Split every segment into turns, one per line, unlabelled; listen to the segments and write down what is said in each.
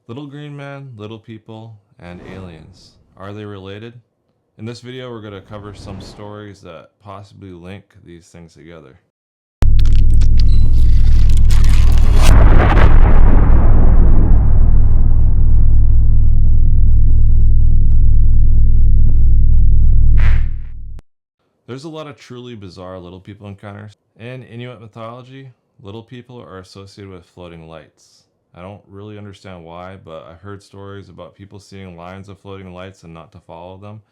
Little green man, little people, and aliens. Are they related? In this video, we're going to cover some stories that possibly link these things together. There's a lot of truly bizarre little people encounters. In Inuit mythology, little people are associated with floating lights. I don't really understand why, but I've heard stories about people seeing lines of floating lights and not to follow them,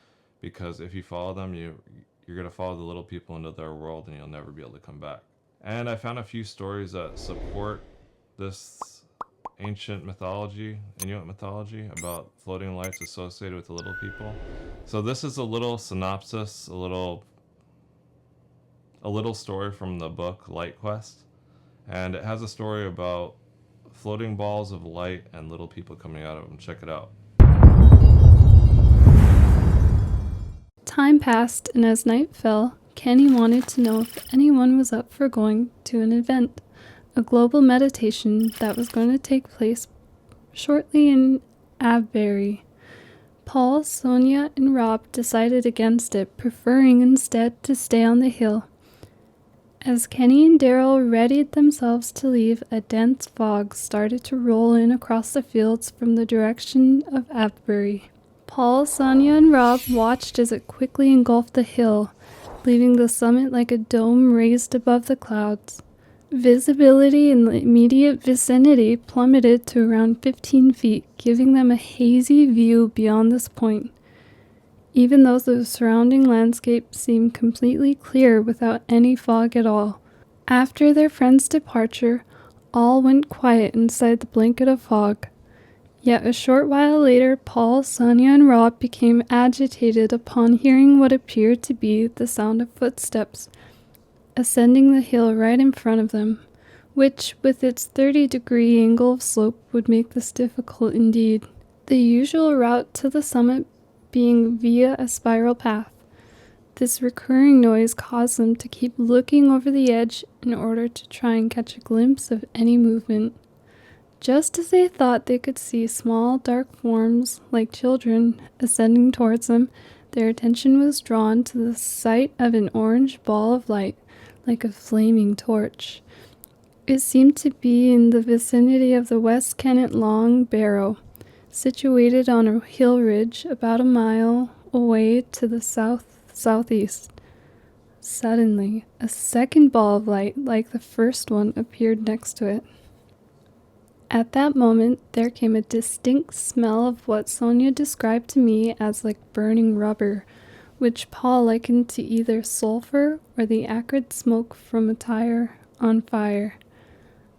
because if you follow them, you're going to follow the little people into their world and you'll never be able to come back. And I found a few stories that support this ancient mythology, Inuit mythology, about floating lights associated with the little people. So this is a little synopsis, a little story from the book Light Quest, and it has a story about floating balls of light and little people coming out of them. Check it out.
Time passed, and as night fell, Kenny wanted to know if anyone was up for going to an event, a global meditation that was going to take place shortly in Avebury. Paul, Sonia, and Rob decided against it, preferring instead to stay on the hill. As Kenny and Daryl readied themselves to leave, a dense fog started to roll in across the fields from the direction of Avebury. Paul, Sonia, and Rob watched as it quickly engulfed the hill, leaving the summit like a dome raised above the clouds. Visibility in the immediate vicinity plummeted to around 15 feet, giving them a hazy view beyond this point, even though the surrounding landscape seemed completely clear without any fog at all. After their friend's departure, all went quiet inside the blanket of fog. Yet a short while later, Paul, Sonia, and Rob became agitated upon hearing what appeared to be the sound of footsteps ascending the hill right in front of them, which, with its 30-degree angle of slope, would make this difficult indeed. The usual route to the summit being via a spiral path. This recurring noise caused them to keep looking over the edge in order to try and catch a glimpse of any movement. Just as they thought they could see small, dark forms, like children, ascending towards them, their attention was drawn to the sight of an orange ball of light, like a flaming torch. It seemed to be in the vicinity of the West Kennet Long Barrow, situated on a hill ridge about a mile away to the southeast. Suddenly, a second ball of light, like the first one, appeared next to it. At that moment, there came a distinct smell of what Sonia described to me as like burning rubber, which Paul likened to either sulfur or the acrid smoke from a tire on fire.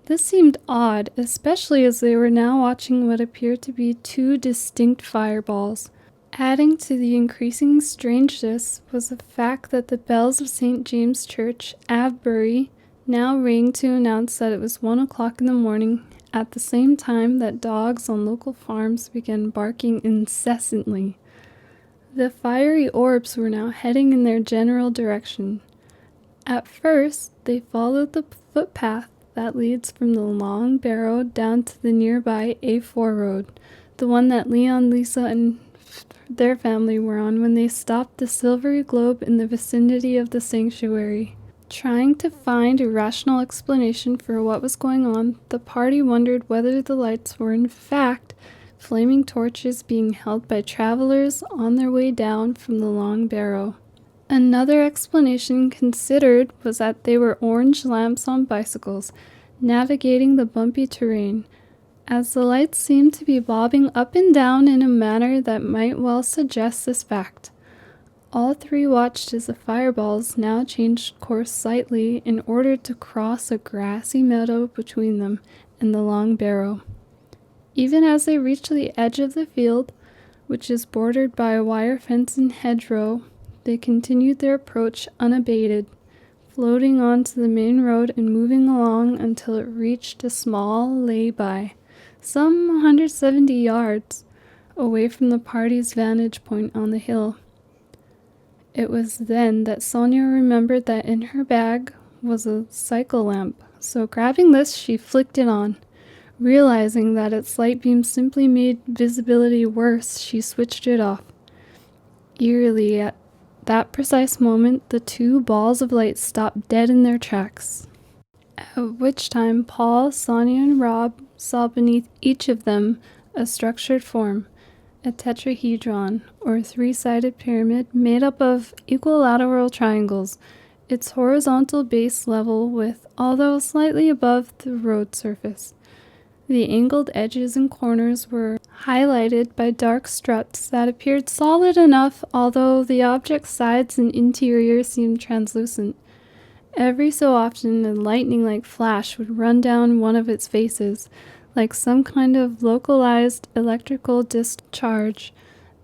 This seemed odd, especially as they were now watching what appeared to be two distinct fireballs. Adding to the increasing strangeness was the fact that the bells of St. James Church, Avebury, now rang to announce that it was 1 o'clock in the morning, at the same time that dogs on local farms began barking incessantly. The fiery orbs were now heading in their general direction. At first, they followed the footpath that leads from the Long Barrow down to the nearby A4 road, the one that Leon, Lisa, and their family were on when they stopped the silvery globe in the vicinity of the sanctuary. Trying to find a rational explanation for what was going on, the party wondered whether the lights were in fact flaming torches being held by travelers on their way down from the Long Barrow. Another explanation considered was that they were orange lamps on bicycles, navigating the bumpy terrain, as the lights seemed to be bobbing up and down in a manner that might well suggest this fact. All three watched as the fireballs now changed course slightly in order to cross a grassy meadow between them and the Long Barrow. Even as they reached the edge of the field, which is bordered by a wire fence and hedgerow, they continued their approach unabated, floating onto the main road and moving along until it reached a small lay-by, some 170 yards away from the party's vantage point on the hill. It was then that Sonia remembered that in her bag was a cycle lamp, so grabbing this, she flicked it on. Realizing that its light beam simply made visibility worse, she switched it off. Eerily, at that precise moment, the two balls of light stopped dead in their tracks. At which time Paul, Sonia, and Rob saw beneath each of them a structured form, a tetrahedron, or three-sided pyramid made up of equilateral triangles, its horizontal base level with, although slightly above the road surface. The angled edges and corners were highlighted by dark struts that appeared solid enough, although the object's sides and interior seemed translucent. Every so often, a lightning-like flash would run down one of its faces, like some kind of localized electrical discharge.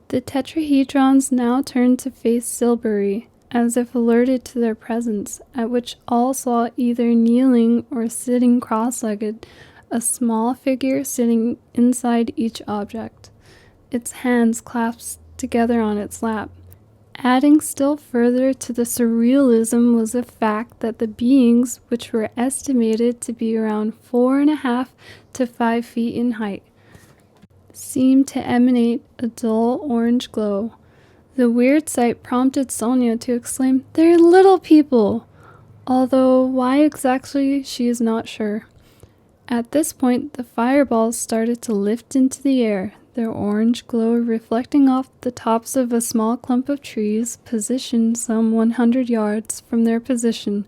The tetrahedrons now turned to face Silbury, as if alerted to their presence, at which all saw either kneeling or sitting cross-legged, a small figure sitting inside each object, its hands clasped together on its lap. Adding still further to the surrealism was the fact that the beings, which were estimated to be around 4.5 to 5 feet in height, seemed to emanate a dull orange glow. The weird sight prompted Sonia to exclaim, "They're little people!" Although why exactly she is not sure. At this point, the fireballs started to lift into the air, their orange glow reflecting off the tops of a small clump of trees positioned some 100 yards from their position,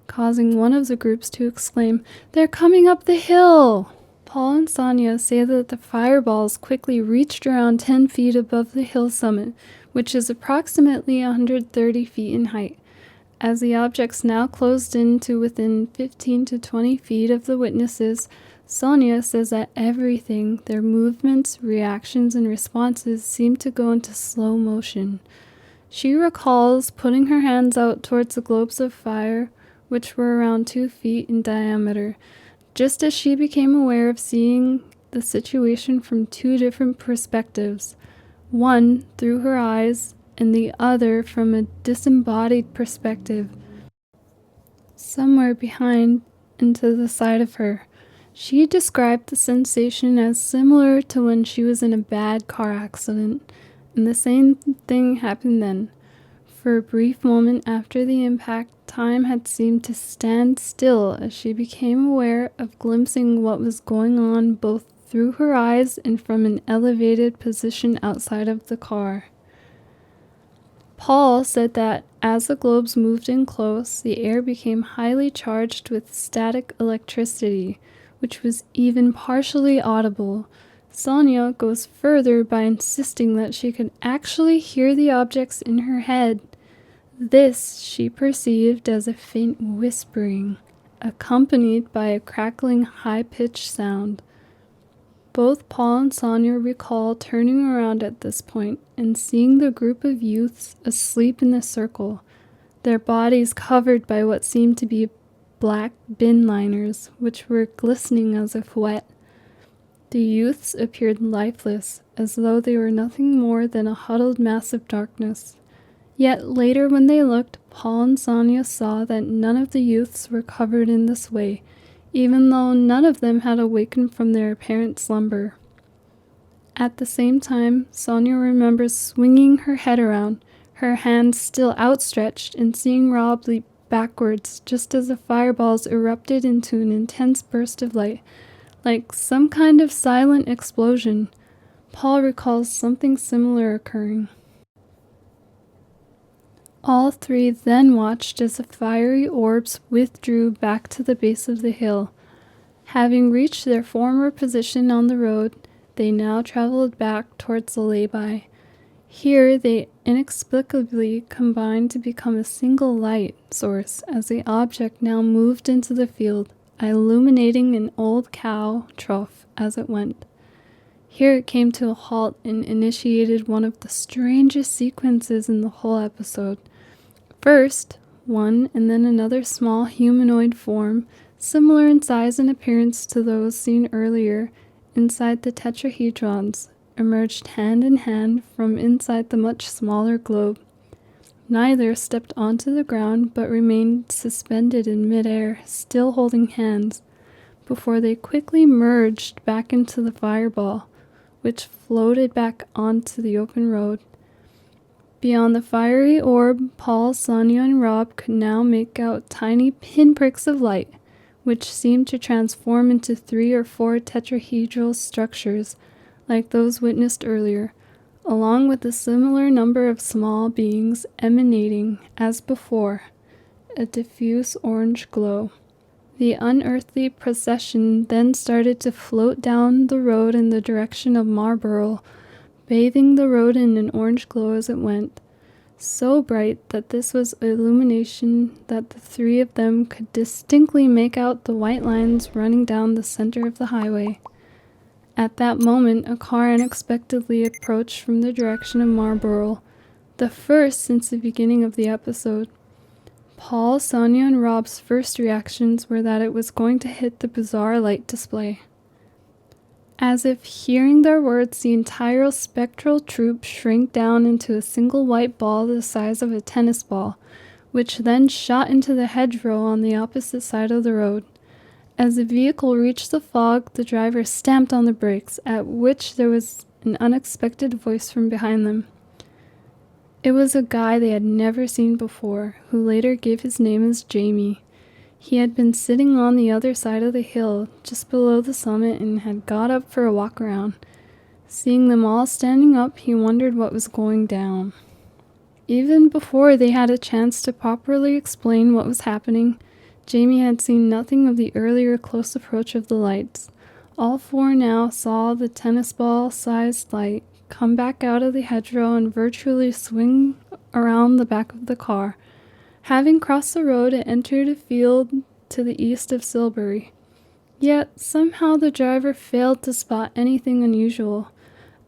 causing one of the groups to exclaim, "They're coming up the hill!" Paul and Sonia say that the fireballs quickly reached around 10 feet above the hill summit, which is approximately 130 feet in height. As the objects now closed in to within 15 to 20 feet of the witnesses, Sonia says that everything, their movements, reactions, and responses, seemed to go into slow motion. She recalls putting her hands out towards the globes of fire, which were around 2 feet in diameter, just as she became aware of seeing the situation from two different perspectives, one through her eyes and the other from a disembodied perspective, somewhere behind and to the side of her. She described the sensation as similar to when she was in a bad car accident, and the same thing happened then. For a brief moment after the impact, time had seemed to stand still as she became aware of glimpsing what was going on both through her eyes and from an elevated position outside of the car. Paul said that as the globes moved in close, the air became highly charged with static electricity, which was even partially audible. Sonia goes further by insisting that she could actually hear the objects in her head. This she perceived as a faint whispering, accompanied by a crackling high-pitched sound. Both Paul and Sonia recall turning around at this point and seeing the group of youths asleep in the circle, their bodies covered by what seemed to be black bin liners, which were glistening as if wet. The youths appeared lifeless, as though they were nothing more than a huddled mass of darkness. Yet later when they looked, Paul and Sonia saw that none of the youths were covered in this way, even though none of them had awakened from their apparent slumber. At the same time, Sonia remembers swinging her head around, her hands still outstretched, and seeing Rob leap backwards just as the fireballs erupted into an intense burst of light, like some kind of silent explosion. Paul recalls something similar occurring. All three then watched as the fiery orbs withdrew back to the base of the hill. Having reached their former position on the road, they now traveled back towards the lay-by. Here they inexplicably combined to become a single light source as the object now moved into the field, illuminating an old cow trough as it went. Here it came to a halt and initiated one of the strangest sequences in the whole episode. First, one and then another small humanoid form, similar in size and appearance to those seen earlier inside the tetrahedrons, emerged hand in hand from inside the much smaller globe. Neither stepped onto the ground but remained suspended in midair, still holding hands. before they quickly merged back into the fireball, which floated back onto the open road. Beyond the fiery orb, Paul, Sonia, and Rob could now make out tiny pinpricks of light, which seemed to transform into 3 or 4 tetrahedral structures like those witnessed earlier, along with a similar number of small beings emanating, as before, a diffuse orange glow. The unearthly procession then started to float down the road in the direction of Marlborough, bathing the road in an orange glow as it went, so bright that this was illumination that the 3 of them could distinctly make out the white lines running down the center of the highway. At that moment, a car unexpectedly approached from the direction of Marlborough, the first since the beginning of the episode. Paul, Sonia, and Rob's first reactions were that it was going to hit the bizarre light display. As if hearing their words, the entire spectral troop shrank down into a single white ball the size of a tennis ball, which then shot into the hedgerow on the opposite side of the road. As the vehicle reached the fog, the driver stamped on the brakes, at which there was an unexpected voice from behind them. It was a guy they had never seen before, who later gave his name as Jamie. He had been sitting on the other side of the hill, just below the summit, and had got up for a walk around. Seeing them all standing up, he wondered what was going down. Even before they had a chance to properly explain what was happening, Jamie had seen nothing of the earlier close approach of the lights. All 4 now saw the tennis ball-sized light come back out of the hedgerow and virtually swing around the back of the car. Having crossed the road, it entered a field to the east of Silbury. Yet, somehow the driver failed to spot anything unusual,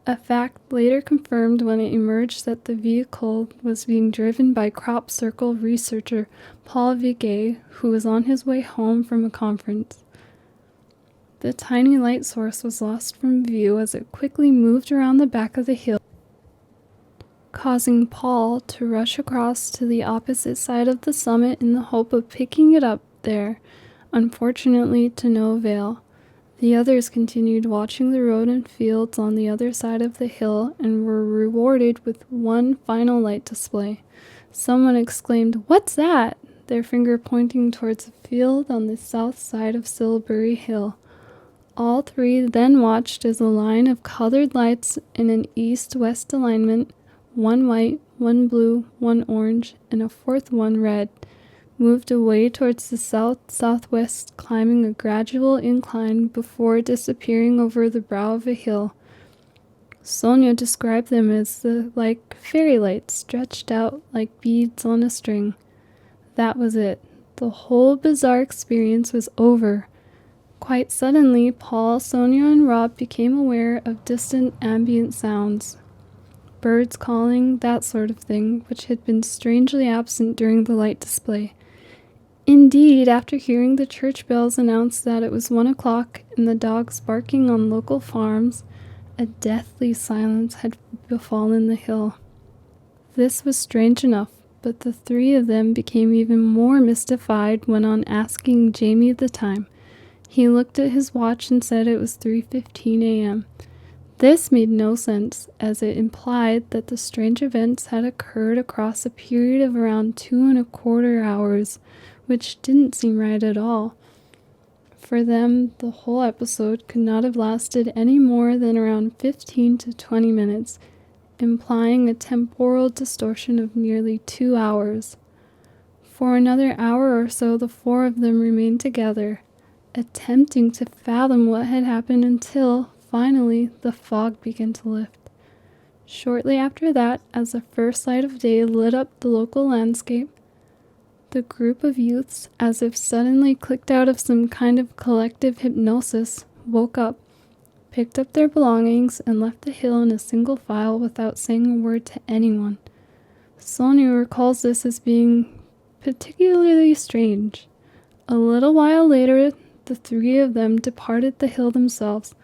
a fact later confirmed when it emerged that the vehicle was being driven by Crop Circle researcher Paul Vigay, who was on his way home from a conference. The tiny light source was lost from view as it quickly moved around the back of the hill, causing Paul to rush across to the opposite side of the summit in the hope of picking it up there, unfortunately to no avail. The others continued watching the road and fields on the other side of the hill and were rewarded with one final light display. Someone exclaimed, "What's that?" their finger pointing towards a field on the south side of Silbury Hill. All 3 then watched as a line of colored lights in an east-west alignment, 1 white, 1 blue, 1 orange, and a 4th one red, moved away towards the south-southwest, climbing a gradual incline before disappearing over the brow of a hill. Sonia described them as like fairy lights stretched out like beads on a string. That was it. The whole bizarre experience was over. Quite suddenly, Paul, Sonia, and Rob became aware of distant ambient sounds. Birds calling, that sort of thing, which had been strangely absent during the light display. Indeed, after hearing the church bells announce that it was 1 o'clock and the dogs barking on local farms, a deathly silence had befallen the hill. This was strange enough, but the 3 of them became even more mystified when, on asking Jamie the time, he looked at his watch and said it was 3:15 a.m. This made no sense, as it implied that the strange events had occurred across a period of around 2¼ hours, which didn't seem right at all. For them, the whole episode could not have lasted any more than around 15 to 20 minutes, implying a temporal distortion of nearly 2 hours. For another hour or so, the 4 of them remained together, attempting to fathom what had happened until, finally, the fog began to lift. Shortly after that, as the first light of day lit up the local landscape, the group of youths, as if suddenly clicked out of some kind of collective hypnosis, woke up, picked up their belongings, and left the hill in a single file without saying a word to anyone. Sonia recalls this as being particularly strange. A little while later, the 3 of them departed the hill themselves,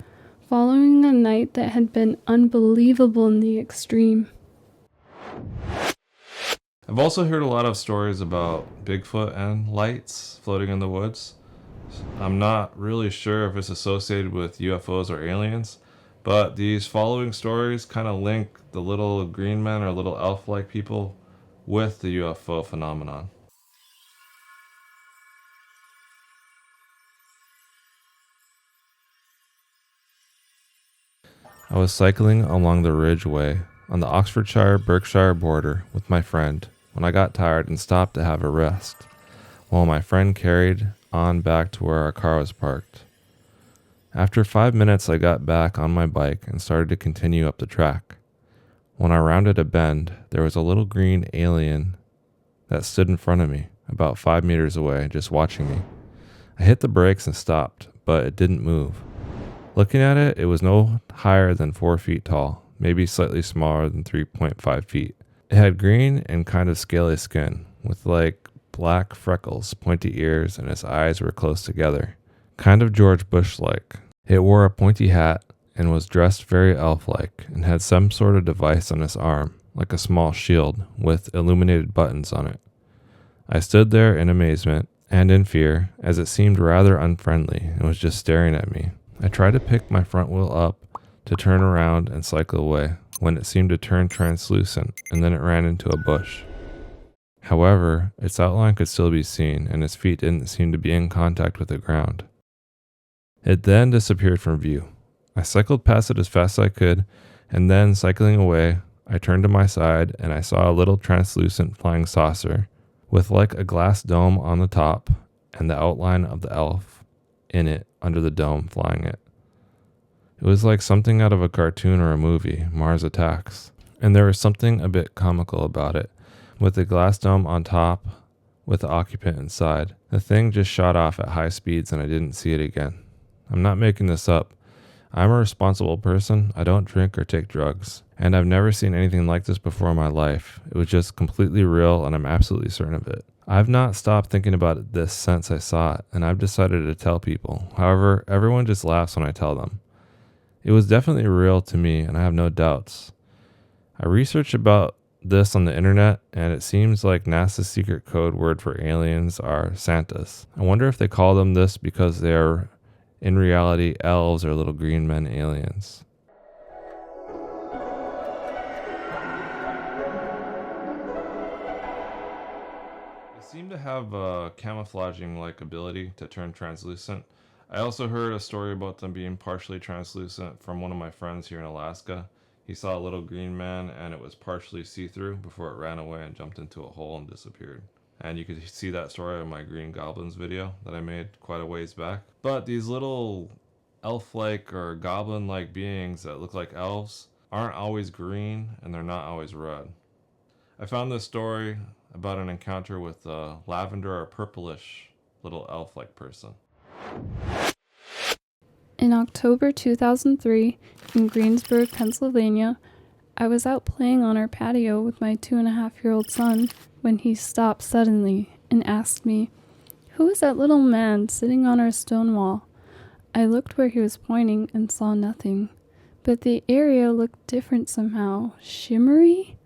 following a night that had been unbelievable in the extreme.
I've also heard a lot of stories about Bigfoot and lights floating in the woods. I'm not really sure if it's associated with UFOs or aliens, but these following stories kind of link the little green men or little elf like people with the UFO phenomenon. I was cycling along the Ridgeway on the Oxfordshire-Berkshire border with my friend when I got tired and stopped to have a rest, while my friend carried on back to where our car was parked. After 5 minutes, I got back on my bike and started to continue up the track. When I rounded a bend, there was a little green alien that stood in front of me, about 5 meters away, just watching me. I hit the brakes and stopped, but it didn't move. Looking at it, it was no higher than 4 feet tall, maybe slightly smaller than 3.5 feet. It had green and kind of scaly skin, with like black freckles, pointy ears, and its eyes were close together, kind of George Bush-like. It wore a pointy hat and was dressed very elf-like and had some sort of device on its arm, like a small shield with illuminated buttons on it. I stood there in amazement and in fear, as it seemed rather unfriendly and was just staring at me. I tried to pick my front wheel up to turn around and cycle away when it seemed to turn translucent, and then it ran into a bush. However, its outline could still be seen, and its feet didn't seem to be in contact with the ground. It then disappeared from view. I cycled past it as fast as I could, and then, cycling away, I turned to my side and I saw a little translucent flying saucer with like a glass dome on the top and the outline of the elf in it under the dome flying it. It was like something out of a cartoon or a movie, Mars Attacks. And there was something a bit comical about it, with the glass dome on top with the occupant inside. The thing just shot off at high speeds and I didn't see it again. I'm not making this up. I'm a responsible person. I don't drink or take drugs. And I've never seen anything like this before in my life. It was just completely real and I'm absolutely certain of it. I've not stopped thinking about this since I saw it, and I've decided to tell people. However, everyone just laughs when I tell them. It was definitely real to me, and I have no doubts. I researched about this on the internet, and it seems like NASA's secret code word for aliens are Santas. I wonder if they call them this because they are, in reality, elves or little green men aliens. They seem to have a camouflaging-like ability to turn translucent. I also heard a story about them being partially translucent from one of my friends here in Alaska. He saw a little green man and it was partially see-through before it ran away and jumped into a hole and disappeared. And you could see that story in my Green Goblins video that I made quite a ways back. But these little elf-like or goblin-like beings that look like elves aren't always green and they're not always red. I found this story about an encounter with a lavender or purplish little elf-like person.
In October 2003, in Greensburg, Pennsylvania, I was out playing on our patio with my 2.5-year-old son when he stopped suddenly and asked me, "Who is that little man sitting on our stone wall?" I looked where he was pointing and saw nothing, but the area looked different somehow, shimmery.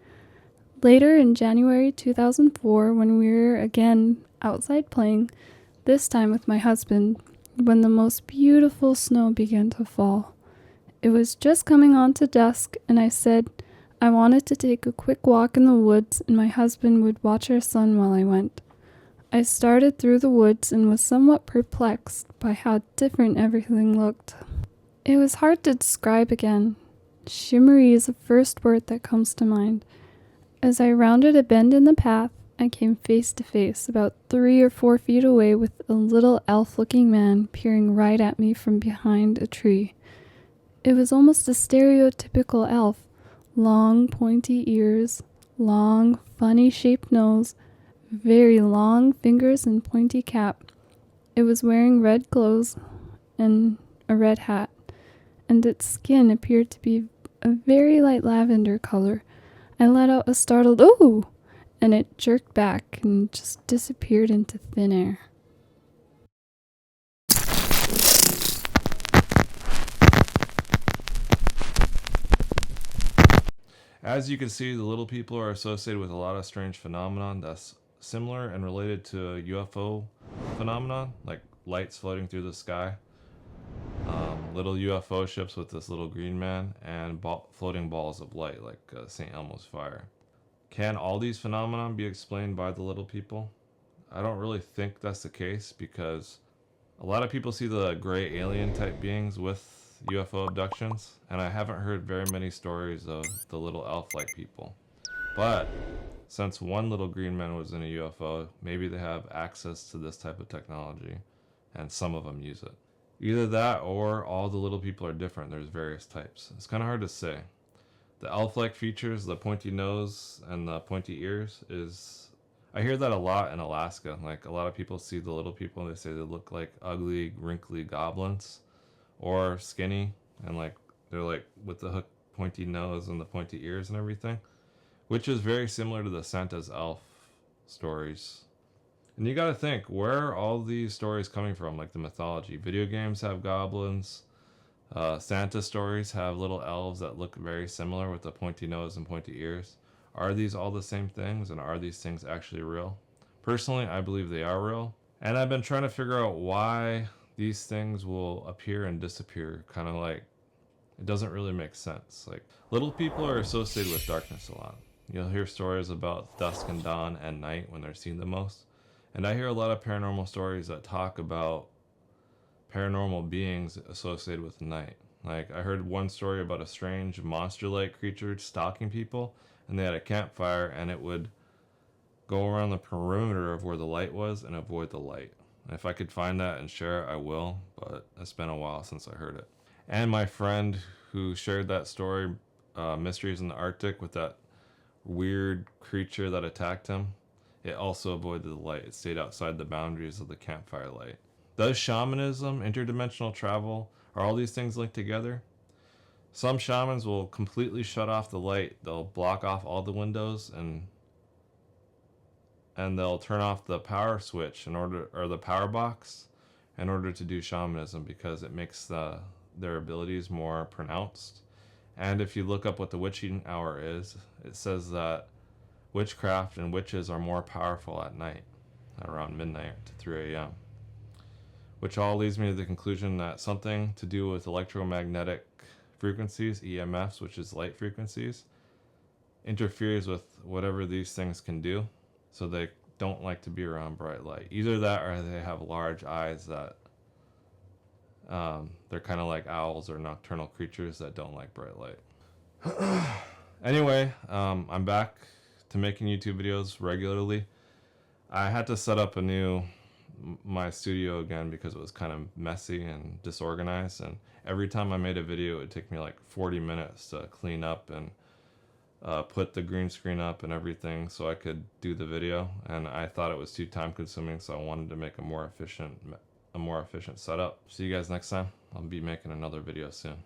Later in January 2004, when we were again outside playing, this time with my husband, when the most beautiful snow began to fall. It was just coming on to dusk, and I said I wanted to take a quick walk in the woods and my husband would watch our son while I went. I started through the woods and was somewhat perplexed by how different everything looked. It was hard to describe again. Shimmery is the first word that comes to mind. As I rounded a bend in the path, I came face to face, about 3 or 4 feet away, with a little elf-looking man peering right at me from behind a tree. It was almost a stereotypical elf. Long, pointy ears, long, funny-shaped nose, very long fingers and pointy cap. It was wearing red clothes and a red hat, and its skin appeared to be a very light lavender color. I let out a startled "ooh!" and it jerked back and just disappeared into thin air.
As you can see, the little people are associated with a lot of strange phenomenon that's similar and related to UFO phenomenon, like lights floating through the sky, little UFO ships with this little green man, and floating balls of light like St. Elmo's fire. Can all these phenomena be explained by the little people? I don't really think that's the case, because a lot of people see the gray alien type beings with UFO abductions, and I haven't heard very many stories of the little elf-like people. But since one little green man was in a UFO, maybe they have access to this type of technology, and some of them use it. Either that or all the little people are different. There's various types. It's kind of hard to say. The elf-like features, the pointy nose and the pointy ears, is... I hear that a lot in Alaska. Like, a lot of people see the little people and they say they look like ugly, wrinkly goblins, or skinny, and like they're like with the hook, pointy nose and the pointy ears and everything, which is very similar to the Santa's elf stories. And you gotta think, where are all these stories coming from? Like the mythology. Video games have goblins. Santa stories have little elves that look very similar with the pointy nose and pointy ears. Are these all the same things, and are these things actually real? Personally, I believe they are real. And I've been trying to figure out why these things will appear and disappear. Kind of like, it doesn't really make sense. Like, little people are associated with darkness a lot. You'll hear stories about dusk and dawn and night when they're seen the most. And I hear a lot of paranormal stories that talk about paranormal beings associated with night. Like, I heard one story about a strange monster-like creature stalking people, and they had a campfire, and it would go around the perimeter of where the light was and avoid the light. And if I could find that and share it, I will, but it's been a while since I heard it. And my friend who shared that story, Mysteries in the Arctic, with that weird creature that attacked him, it also avoided the light. It stayed outside the boundaries of the campfire light. Does shamanism, interdimensional travel, are all these things linked together? Some shamans will completely shut off the light. They'll block off all the windows, and they'll turn off the power switch or the power box in order to do shamanism, because it makes their abilities more pronounced. And if you look up what the witching hour is, it says that witchcraft and witches are more powerful at night, around midnight to 3 a.m. Which all leads me to the conclusion that something to do with electromagnetic frequencies, EMFs, which is light frequencies, interferes with whatever these things can do, so they don't like to be around bright light. Either that, or they have large eyes that they're kind of like owls or nocturnal creatures that don't like bright light. Anyway, I'm back to making YouTube videos regularly. I had to set up my studio again because it was kind of messy and disorganized, and every time I made a video it would take me like 40 minutes to clean up and put the green screen up and everything so I could do the video, and I thought it was too time consuming, so I wanted to make a more efficient setup. See you guys next time. I'll be making another video soon.